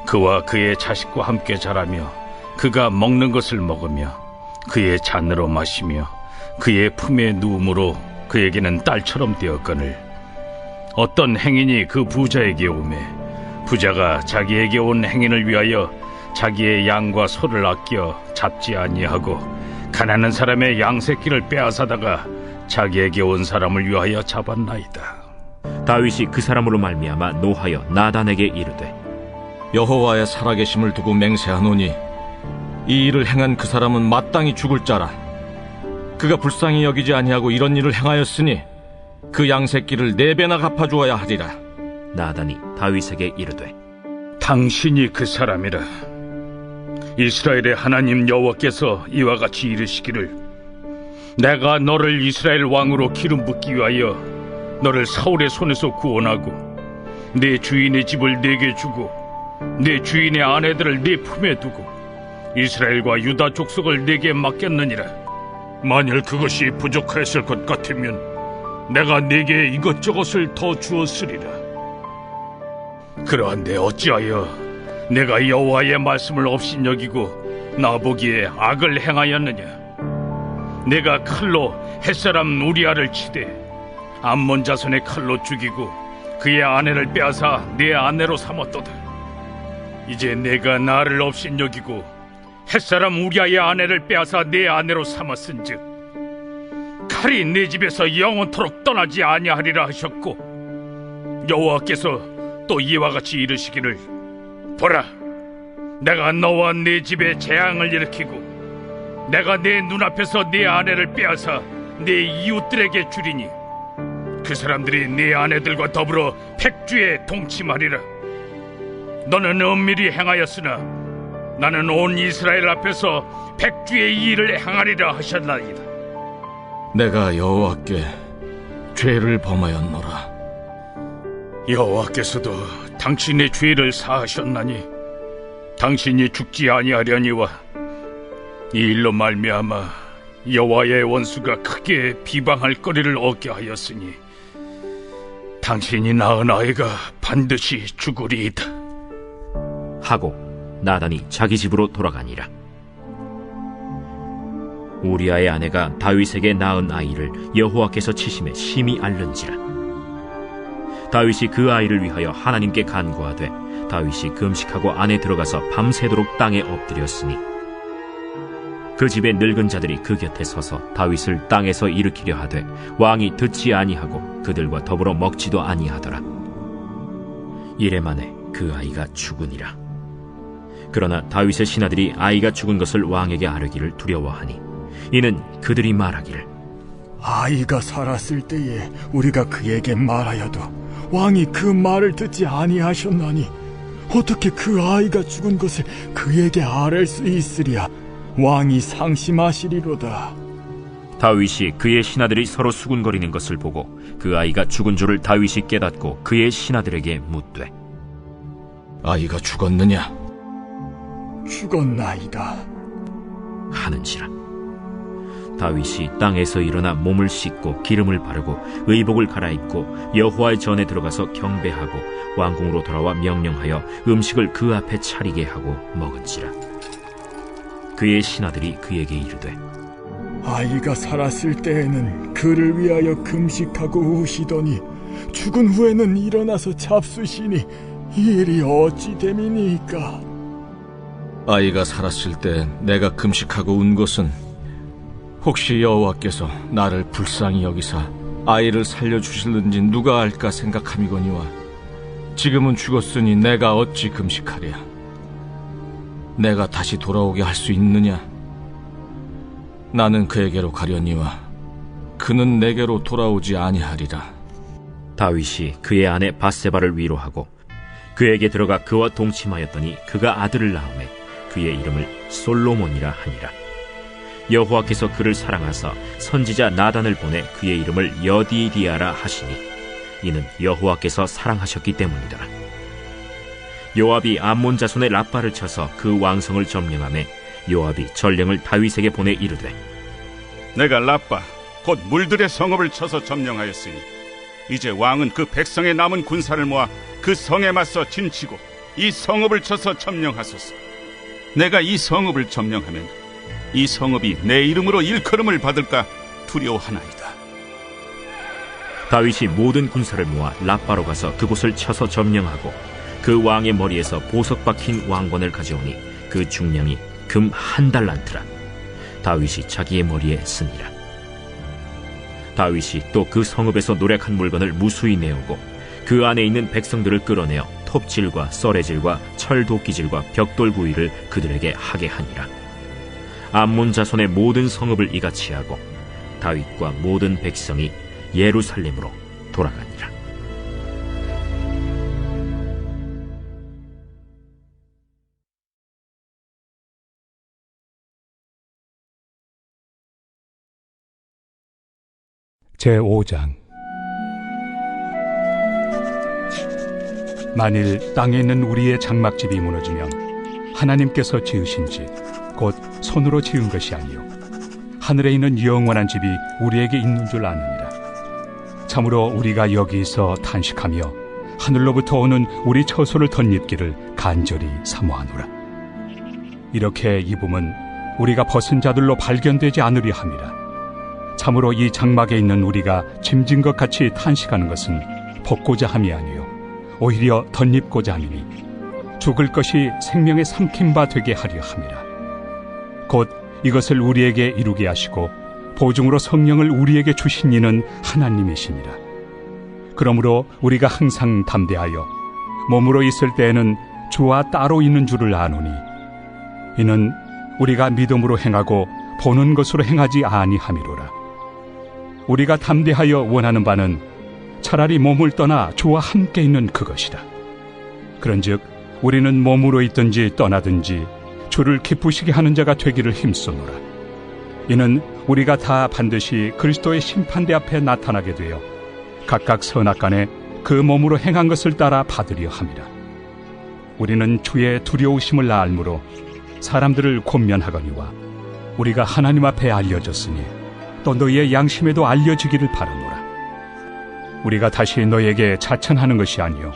그와 그의 자식과 함께 자라며 그가 먹는 것을 먹으며 그의 잔으로 마시며 그의 품에 누움으로 그에게는 딸처럼 되었거늘 어떤 행인이 그 부자에게 오매 부자가 자기에게 온 행인을 위하여 자기의 양과 소를 아껴 잡지 아니하고 가난한 사람의 양새끼를 빼앗아다가 자기에게 온 사람을 위하여 잡았나이다. 다윗이 그 사람으로 말미암아 노하여 나단에게 이르되 여호와의 살아계심을 두고 맹세하노니 이 일을 행한 그 사람은 마땅히 죽을 자라. 그가 불쌍히 여기지 아니하고 이런 일을 행하였으니 그 양새끼를 4배나 갚아주어야 하리라. 나단이 다윗에게 이르되 당신이 그 사람이라. 이스라엘의 하나님 여호와께서 이와 같이 이르시기를 내가 너를 이스라엘 왕으로 기름 붓기 위하여 너를 사울의 손에서 구원하고 내 주인의 집을 네게 주고 내 주인의 아내들을 네 품에 두고 이스라엘과 유다 족속을 네게 맡겼느니라. 만일 그것이 부족하였을 것 같으면 내가 네게 이것저것을 더 주었으리라. 그러한데 어찌하여 내가 여호와의 말씀을 업신여기고 나보기에 악을 행하였느냐? 내가 칼로 햇사람 우리아를 치되 암몬 자손의 칼로 죽이고 그의 아내를 빼앗아 내 아내로 삼았도다. 이제 내가 나를 업신여기고 햇사람 우리아의 아내를 빼앗아 내 아내로 삼았은즉 칼이 내 집에서 영원토록 떠나지 아니하리라 하셨고 여호와께서 또 이와 같이 이르시기를 보라 내가 너와 네 집에 재앙을 일으키고 내가 내 눈앞에서 네 아내를 빼앗아 네 이웃들에게 주리니 그 사람들이 네 아내들과 더불어 백주에 동침하리라. 너는 은밀히 행하였으나 나는 온 이스라엘 앞에서 백주의 일을 행하리라 하셨나이다. 내가 여호와께 죄를 범하였노라. 여호와께서도 당신의 죄를 사하셨나니 당신이 죽지 아니하려니와 이 일로 말미암아 여호와의 원수가 크게 비방할 거리를 얻게 하였으니 당신이 낳은 아이가 반드시 죽으리이다 하고 나단이 자기 집으로 돌아가니라. 우리아의 아내가 다윗에게 낳은 아이를 여호와께서 치심에 심히 앓는지라. 다윗이 그 아이를 위하여 하나님께 간구하되 다윗이 금식하고 안에 들어가서 밤새도록 땅에 엎드렸으니 그 집의 늙은 자들이 그 곁에 서서 다윗을 땅에서 일으키려 하되 왕이 듣지 아니하고 그들과 더불어 먹지도 아니하더라. 이래 만에 그 아이가 죽으니라. 그러나 다윗의 신하들이 아이가 죽은 것을 왕에게 아뢰기를 두려워하니 이는 그들이 말하기를 아이가 살았을 때에 우리가 그에게 말하여도 왕이 그 말을 듣지 아니하셨나니 어떻게 그 아이가 죽은 것을 그에게 아뢰 수 있으랴. 왕이 상심하시리로다. 다윗이 그의 신하들이 서로 수군거리는 것을 보고 그 아이가 죽은 줄을 다윗이 깨닫고 그의 신하들에게 묻되 아이가 죽었느냐? 죽었나이다 하는지라. 다윗이 땅에서 일어나 몸을 씻고 기름을 바르고 의복을 갈아입고 여호와의 전에 들어가서 경배하고 왕궁으로 돌아와 명령하여 음식을 그 앞에 차리게 하고 먹은지라. 그의 신하들이 그에게 이르되 아이가 살았을 때에는 그를 위하여 금식하고 우시더니 죽은 후에는 일어나서 잡수시니 이 일이 어찌 됨이니까? 아이가 살았을 때 내가 금식하고 운 것은 혹시 여호와께서 나를 불쌍히 여기사 아이를 살려주실는지 누가 알까 생각함이거니와 지금은 죽었으니 내가 어찌 금식하랴? 내가 다시 돌아오게 할 수 있느냐? 나는 그에게로 가려니와 그는 내게로 돌아오지 아니하리라. 다윗이 그의 아내 바세바를 위로하고 그에게 들어가 그와 동침하였더니 그가 아들을 낳음에 그의 이름을 솔로몬이라 하니라. 여호와께서 그를 사랑하사 선지자 나단을 보내 그의 이름을 여디디아라 하시니 이는 여호와께서 사랑하셨기 때문이더라. 요압이 암몬 자손의 랍바를 쳐서 그 왕성을 점령하매 요압이 전령을 다윗에게 보내 이르되 내가 랍바 곧 물들의 성읍을 쳐서 점령하였으니 이제 왕은 그 백성의 남은 군사를 모아 그 성에 맞서 진치고 이 성읍을 쳐서 점령하소서. 내가 이 성읍을 점령하면 이 성읍이 내 이름으로 일컬음을 받을까 두려워하나이다. 다윗이 모든 군사를 모아 랍바로 가서 그곳을 쳐서 점령하고 그 왕의 머리에서 보석 박힌 왕관을 가져오니 그 중량이 금 1달란트라. 다윗이 자기의 머리에 쓰니라. 다윗이 또 그 성읍에서 노략한 물건을 무수히 내오고 그 안에 있는 백성들을 끌어내어 톱질과 썰애질과 철도끼질과 벽돌 구이를 그들에게 하게 하니라. 암몬 자손의 모든 성읍을 이같이 하고 다윗과 모든 백성이 예루살렘으로 돌아가니라. 제5장. 만일 땅에 있는 우리의 장막집이 무너지면 하나님께서 지으신 집, 곧 손으로 지은 것이 아니요 하늘에 있는 영원한 집이 우리에게 있는 줄 아느니라. 참으로 우리가 여기서 탄식하며 하늘로부터 오는 우리 처소를 덧입기를 간절히 사모하노라. 이렇게 입음은 우리가 벗은 자들로 발견되지 않으려 함이라. 참으로 이 장막에 있는 우리가 짐진 것 같이 탄식하는 것은 벗고자 함이 아니요 오히려 덧입고자 함이니 죽을 것이 생명의 삼킨 바 되게 하려 함이라. 곧 이것을 우리에게 이루게 하시고 보증으로 성령을 우리에게 주신 이는 하나님이시니라. 그러므로 우리가 항상 담대하여 몸으로 있을 때에는 주와 따로 있는 줄을 아노니 이는 우리가 믿음으로 행하고 보는 것으로 행하지 아니함이로라. 우리가 담대하여 원하는 바는 차라리 몸을 떠나 주와 함께 있는 그것이라. 그런즉 우리는 몸으로 있든지 떠나든지 주를 기쁘시게 하는 자가 되기를 힘쓰노라. 이는 우리가 다 반드시 그리스도의 심판대 앞에 나타나게 되어 각각 선악간에 그 몸으로 행한 것을 따라 받으려 함이라. 우리는 주의 두려우심을 알므로 사람들을 권면하거니와 우리가 하나님 앞에 알려졌으니 또 너희의 양심에도 알려지기를 바라노라. 우리가 다시 너희에게 자천하는 것이 아니요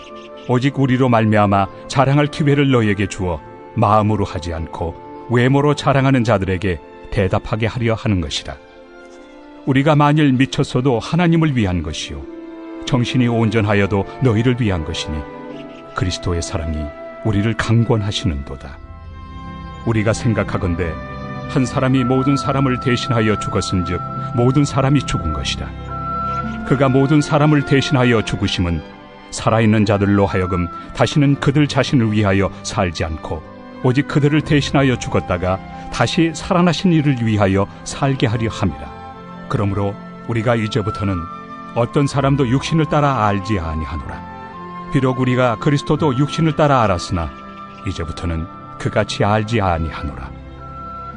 오직 우리로 말미암아 자랑할 기회를 너희에게 주어 마음으로 하지 않고 외모로 자랑하는 자들에게 대답하게 하려 하는 것이라. 우리가 만일 미쳤어도 하나님을 위한 것이요 정신이 온전하여도 너희를 위한 것이니 그리스도의 사랑이 우리를 강권하시는도다. 우리가 생각하건대 한 사람이 모든 사람을 대신하여 죽었은즉 모든 사람이 죽은 것이라. 그가 모든 사람을 대신하여 죽으심은 살아있는 자들로 하여금 다시는 그들 자신을 위하여 살지 않고 오직 그들을 대신하여 죽었다가 다시 살아나신 이를 위하여 살게 하려 함이라. 그러므로 우리가 이제부터는 어떤 사람도 육신을 따라 알지 아니하노라. 비록 우리가 그리스도도 육신을 따라 알았으나 이제부터는 그같이 알지 아니하노라.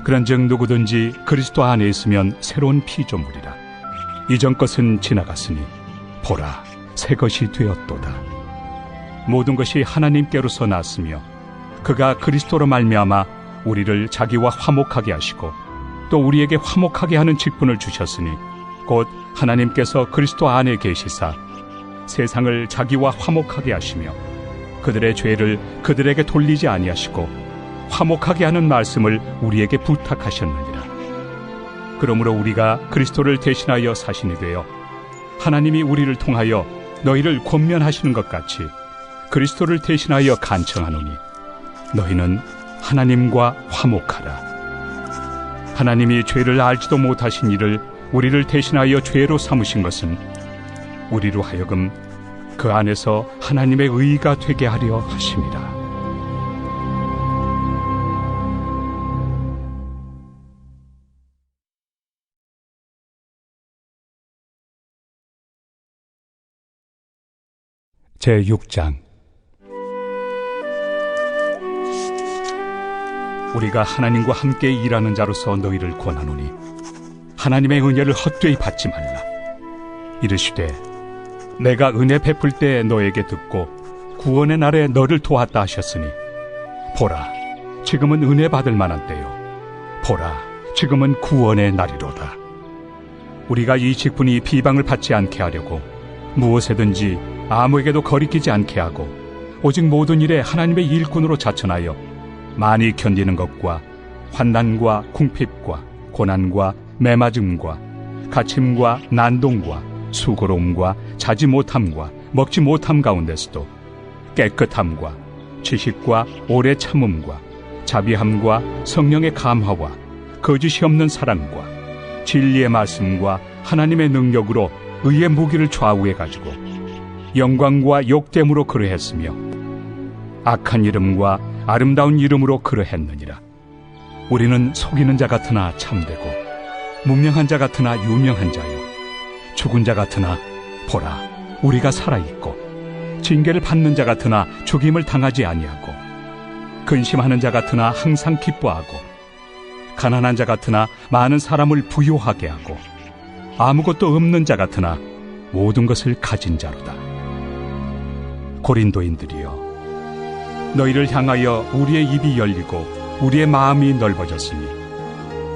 그런즉 누구든지 그리스도 안에 있으면 새로운 피조물이라. 이전 것은 지나갔으니 보라 새 것이 되었도다. 모든 것이 하나님께로서 났으며 그가 그리스도로 말미암아 우리를 자기와 화목하게 하시고 또 우리에게 화목하게 하는 직분을 주셨으니 곧 하나님께서 그리스도 안에 계시사 세상을 자기와 화목하게 하시며 그들의 죄를 그들에게 돌리지 아니하시고 화목하게 하는 말씀을 우리에게 부탁하셨느니라. 그러므로 우리가 그리스도를 대신하여 사신이 되어 하나님이 우리를 통하여 너희를 권면하시는 것 같이 그리스도를 대신하여 간청하노니 너희는 하나님과 화목하라. 하나님이 죄를 알지도 못하신 이를 우리를 대신하여 죄로 삼으신 것은 우리로 하여금 그 안에서 하나님의 의가 되게 하려 하심이라. 제6장. 우리가 하나님과 함께 일하는 자로서 너희를 권하노니 하나님의 은혜를 헛되이 받지 말라. 이르시되 내가 은혜 베풀 때 너에게 듣고 구원의 날에 너를 도왔다 하셨으니 보라 지금은 은혜 받을 만한 때요 보라 지금은 구원의 날이로다. 우리가 이 직분이 비방을 받지 않게 하려고 무엇에든지 아무에게도 거리끼지 않게 하고 오직 모든 일에 하나님의 일꾼으로 자천하여 많이 견디는 것과 환난과 궁핍과 고난과 매맞음과 갇힘과 난동과 수고로움과 자지 못함과 먹지 못함 가운데서도 깨끗함과 지식과 오래 참음과 자비함과 성령의 감화와 거짓이 없는 사랑과 진리의 말씀과 하나님의 능력으로 의의 무기를 좌우해 가지고 영광과 욕됨으로 그러했으며 악한 이름과 아름다운 이름으로 그러했느니라. 우리는 속이는 자 같으나 참되고 무명한 자 같으나 유명한 자요 죽은 자 같으나 보라 우리가 살아있고 징계를 받는 자 같으나 죽임을 당하지 아니하고 근심하는 자 같으나 항상 기뻐하고 가난한 자 같으나 많은 사람을 부요하게 하고 아무것도 없는 자 같으나 모든 것을 가진 자로다. 고린도인들이여 너희를 향하여 우리의 입이 열리고 우리의 마음이 넓어졌으니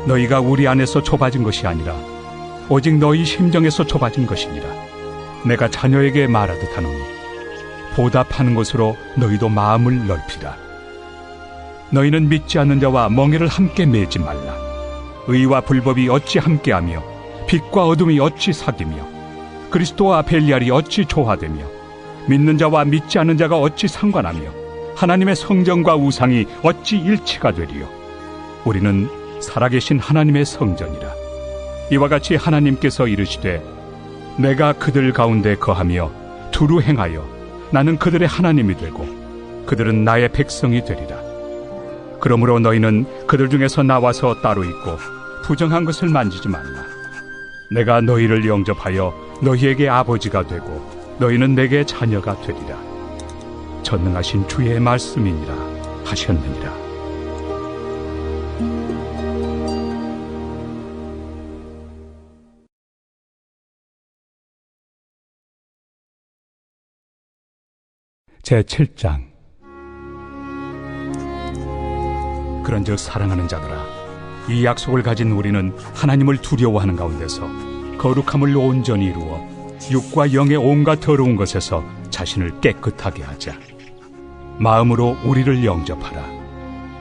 너희가 우리 안에서 좁아진 것이 아니라 오직 너희 심정에서 좁아진 것이니라. 내가 자녀에게 말하듯 하노니 보답하는 것으로 너희도 마음을 넓히라. 너희는 믿지 않는 자와 멍에를 함께 매지 말라. 의와 불법이 어찌 함께하며 빛과 어둠이 어찌 사귀며 그리스도와 벨리알이 어찌 조화되며 믿는 자와 믿지 않는 자가 어찌 상관하며 하나님의 성전과 우상이 어찌 일치가 되리요. 우리는 살아계신 하나님의 성전이라. 이와 같이 하나님께서 이르시되 내가 그들 가운데 거하며 두루 행하여 나는 그들의 하나님이 되고 그들은 나의 백성이 되리라. 그러므로 너희는 그들 중에서 나와서 따로 있고 부정한 것을 만지지 말라. 내가 너희를 영접하여 너희에게 아버지가 되고 너희는 내게 자녀가 되리라. 전능하신 주의 말씀이니라 하셨느니라. 제7장. 그런즉 사랑하는 자들아, 이 약속을 가진 우리는 하나님을 두려워하는 가운데서 거룩함을 온전히 이루어 육과 영의 온갖 더러운 것에서 자신을 깨끗하게 하자. 마음으로 우리를 영접하라.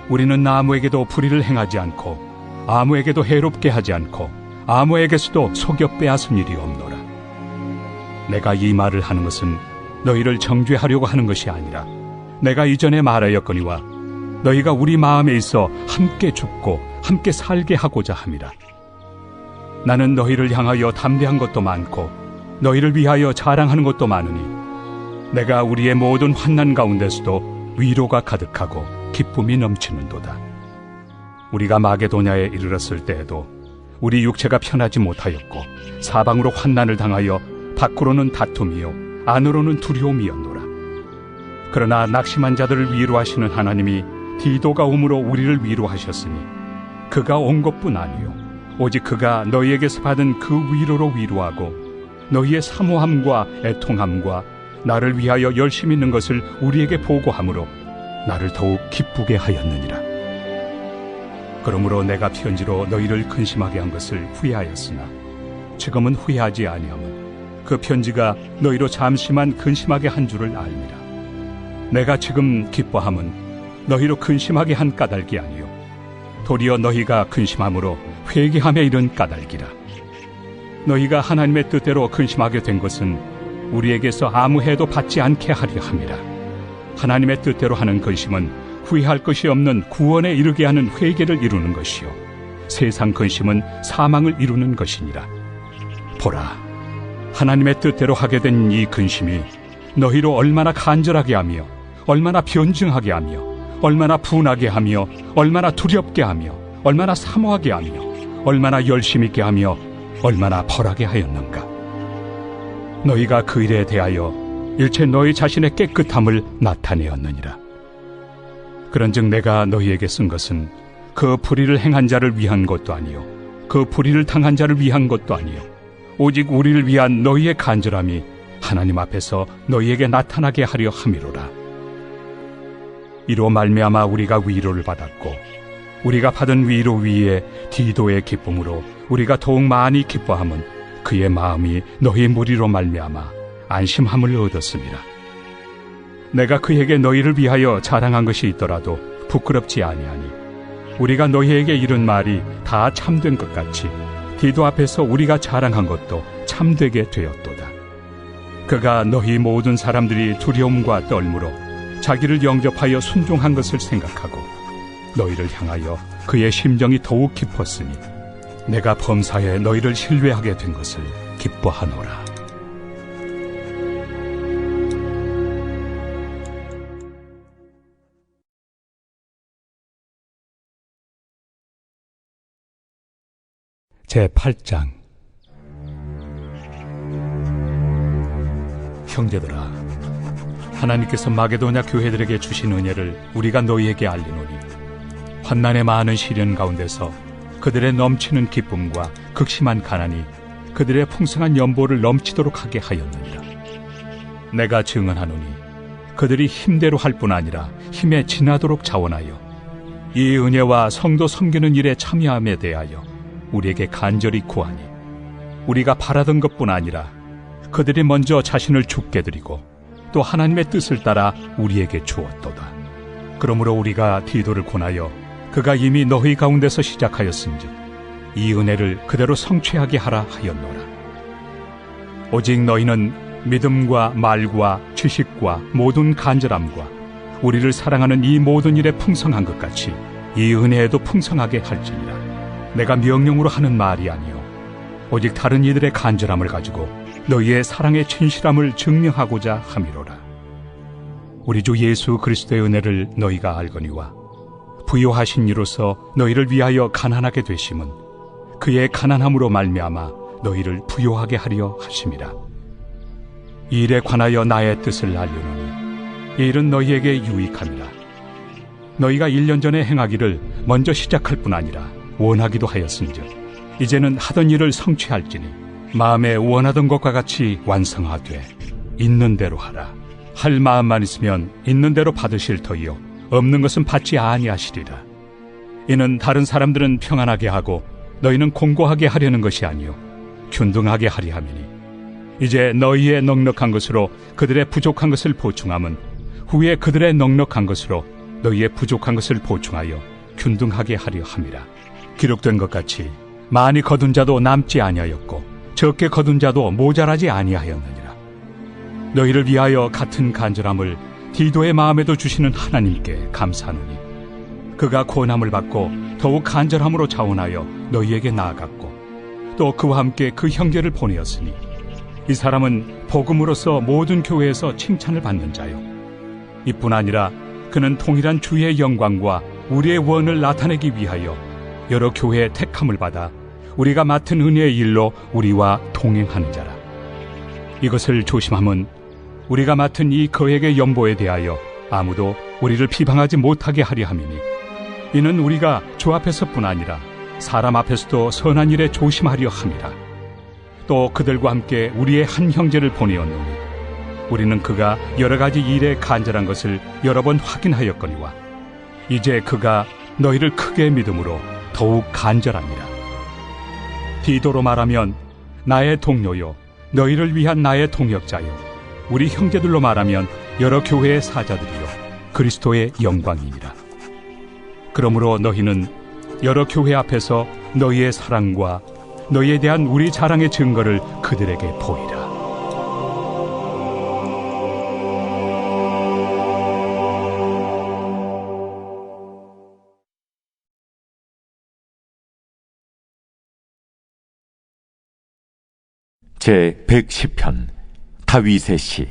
우리는 아무에게도 불의를 행하지 않고 아무에게도 해롭게 하지 않고 아무에게서도 속여 빼앗은 일이 없노라. 내가 이 말을 하는 것은 너희를 정죄하려고 하는 것이 아니라 내가 이전에 말하였거니와 너희가 우리 마음에 있어 함께 죽고 함께 살게 하고자 함이라. 나는 너희를 향하여 담대한 것도 많고 너희를 위하여 자랑하는 것도 많으니 내가 우리의 모든 환난 가운데서도 위로가 가득하고 기쁨이 넘치는도다. 우리가 마게도냐에 이르렀을 때에도 우리 육체가 편하지 못하였고 사방으로 환난을 당하여 밖으로는 다툼이요 안으로는 두려움이었노라. 그러나 낙심한 자들을 위로하시는 하나님이 디도가 오므로 우리를 위로하셨으니 그가 온 것뿐 아니요 오직 그가 너희에게서 받은 그 위로로 위로하고 너희의 사모함과 애통함과 나를 위하여 열심히 있는 것을 우리에게 보고함으로 나를 더욱 기쁘게 하였느니라. 그러므로 내가 편지로 너희를 근심하게 한 것을 후회하였으나 지금은 후회하지 아니함은 그 편지가 너희로 잠시만 근심하게 한 줄을 알미라. 내가 지금 기뻐함은 너희로 근심하게 한 까닭이 아니요 도리어 너희가 근심함으로 회개함에 이른 까닭이라. 너희가 하나님의 뜻대로 근심하게 된 것은 우리에게서 아무 해도 받지 않게 하려 함이라. 하나님의 뜻대로 하는 근심은 후회할 것이 없는 구원에 이르게 하는 회개를 이루는 것이요 세상 근심은 사망을 이루는 것이니라. 보라, 하나님의 뜻대로 하게 된 이 근심이 너희로 얼마나 간절하게 하며 얼마나 변증하게 하며 얼마나 분하게 하며 얼마나 두렵게 하며 얼마나 사모하게 하며 얼마나 열심 있게 하며 얼마나 벌하게 하였는가. 너희가 그 일에 대하여 일체 너희 자신의 깨끗함을 나타내었느니라. 그런즉 내가 너희에게 쓴 것은 그 불의를 행한 자를 위한 것도 아니요 그 불의를 당한 자를 위한 것도 아니요 오직 우리를 위한 너희의 간절함이 하나님 앞에서 너희에게 나타나게 하려 함이로라. 이로 말미암아 우리가 위로를 받았고 우리가 받은 위로 위에 디도의 기쁨으로 우리가 더욱 많이 기뻐함은 그의 마음이 너희 무리로 말미암아 안심함을 얻었음이라. 내가 그에게 너희를 위하여 자랑한 것이 있더라도 부끄럽지 아니하니 우리가 너희에게 이른 말이 다 참된 것 같이 디도 앞에서 우리가 자랑한 것도 참되게 되었도다. 그가 너희 모든 사람들이 두려움과 떨므로 자기를 영접하여 순종한 것을 생각하고 너희를 향하여 그의 심정이 더욱 깊었으니 내가 범사에 너희를 신뢰하게 된 것을 기뻐하노라. 제8장. 형제들아, 하나님께서 마게도냐 교회들에게 주신 은혜를 우리가 너희에게 알리노니 환난의 많은 시련 가운데서 그들의 넘치는 기쁨과 극심한 가난이 그들의 풍성한 연보를 넘치도록 하게 하였느니라. 내가 증언하노니 그들이 힘대로 할 뿐 아니라 힘에 지나도록 자원하여 이 은혜와 성도 섬기는 일에 참여함에 대하여 우리에게 간절히 구하니 우리가 바라던 것뿐 아니라 그들이 먼저 자신을 죽게 드리고 또 하나님의 뜻을 따라 우리에게 주었도다. 그러므로 우리가 디도를 권하여 그가 이미 너희 가운데서 시작하였은즉 이 은혜를 그대로 성취하게 하라 하였노라. 오직 너희는 믿음과 말과 지식과 모든 간절함과 우리를 사랑하는 이 모든 일에 풍성한 것 같이 이 은혜에도 풍성하게 할지니라. 내가 명령으로 하는 말이 아니요 오직 다른 이들의 간절함을 가지고 너희의 사랑의 진실함을 증명하고자 함이로라. 우리 주 예수 그리스도의 은혜를 너희가 알거니와 부요하신 이로서 너희를 위하여 가난하게 되심은 그의 가난함으로 말미암아 너희를 부요하게 하려 하심이라. 이 일에 관하여 나의 뜻을 알려노니 이 일은 너희에게 유익함이라. 너희가 1년 전에 행하기를 먼저 시작할 뿐 아니라 원하기도 하였은즉 이제는 하던 일을 성취할지니 마음에 원하던 것과 같이 완성하되 있는 대로 하라. 할 마음만 있으면 있는 대로 받으실 터이요 없는 것은 받지 아니하시리라. 이는 다른 사람들은 평안하게 하고 너희는 공고하게 하려는 것이 아니요 균등하게 하리 함이니 이제 너희의 넉넉한 것으로 그들의 부족한 것을 보충함은 후에 그들의 넉넉한 것으로 너희의 부족한 것을 보충하여 균등하게 하려 함이라. 기록된 것 같이 많이 거둔 자도 남지 아니하였고 적게 거둔 자도 모자라지 아니하였느니라. 너희를 위하여 같은 간절함을 디도의 마음에도 주시는 하나님께 감사하노니 그가 고난을 받고 더욱 간절함으로 자원하여 너희에게 나아갔고 또 그와 함께 그 형제를 보내었으니 이 사람은 복음으로서 모든 교회에서 칭찬을 받는 자요 이뿐 아니라 그는 통일한 주의 영광과 우리의 원을 나타내기 위하여 여러 교회의 택함을 받아 우리가 맡은 은혜의 일로 우리와 동행하는 자라. 이것을 조심함은 우리가 맡은 이 거액의 연보에 대하여 아무도 우리를 비방하지 못하게 하려 함이니 이는 우리가 주 앞에서뿐 아니라 사람 앞에서도 선한 일에 조심하려 함이라. 또 그들과 함께 우리의 한 형제를 보내었노니 우리는 그가 여러 가지 일에 간절한 것을 여러 번 확인하였거니와 이제 그가 너희를 크게 믿음으로 더욱 간절하니라. 디도로 말하면 나의 동료요 너희를 위한 나의 동역자요 우리 형제들로 말하면 여러 교회의 사자들이요 그리스도의 영광이니라. 그러므로 너희는 여러 교회 앞에서 너희의 사랑과 너희에 대한 우리 자랑의 증거를 그들에게 보이라. 제 110편 다윗의 시.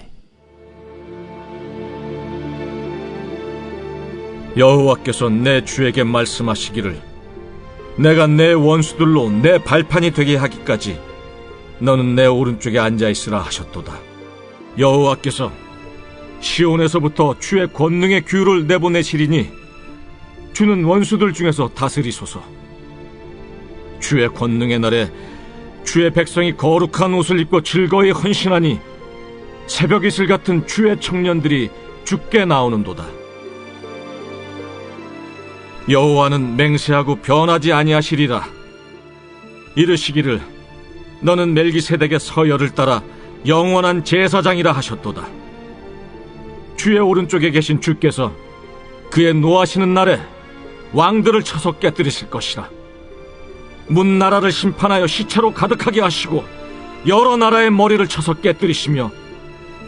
여호와께서 내 주에게 말씀하시기를 내가 내 원수들로 내 발판이 되게 하기까지 너는 내 오른쪽에 앉아있으라 하셨도다. 여호와께서 시온에서부터 주의 권능의 규를 내보내시리니 주는 원수들 중에서 다스리소서. 주의 권능의 날에 주의 백성이 거룩한 옷을 입고 즐거이 헌신하니 새벽 이슬 같은 주의 청년들이 주께 나오는도다. 여호와는 맹세하고 변하지 아니하시리라. 이르시기를 너는 멜기세덱의 서열을 따라 영원한 제사장이라 하셨도다. 주의 오른쪽에 계신 주께서 그의 노하시는 날에 왕들을 쳐서 깨뜨리실 것이라. 문나라를 심판하여 시체로 가득하게 하시고 여러 나라의 머리를 쳐서 깨뜨리시며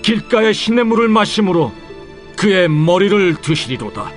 길가의 시냇물을 마심으로 그의 머리를 드시리로다.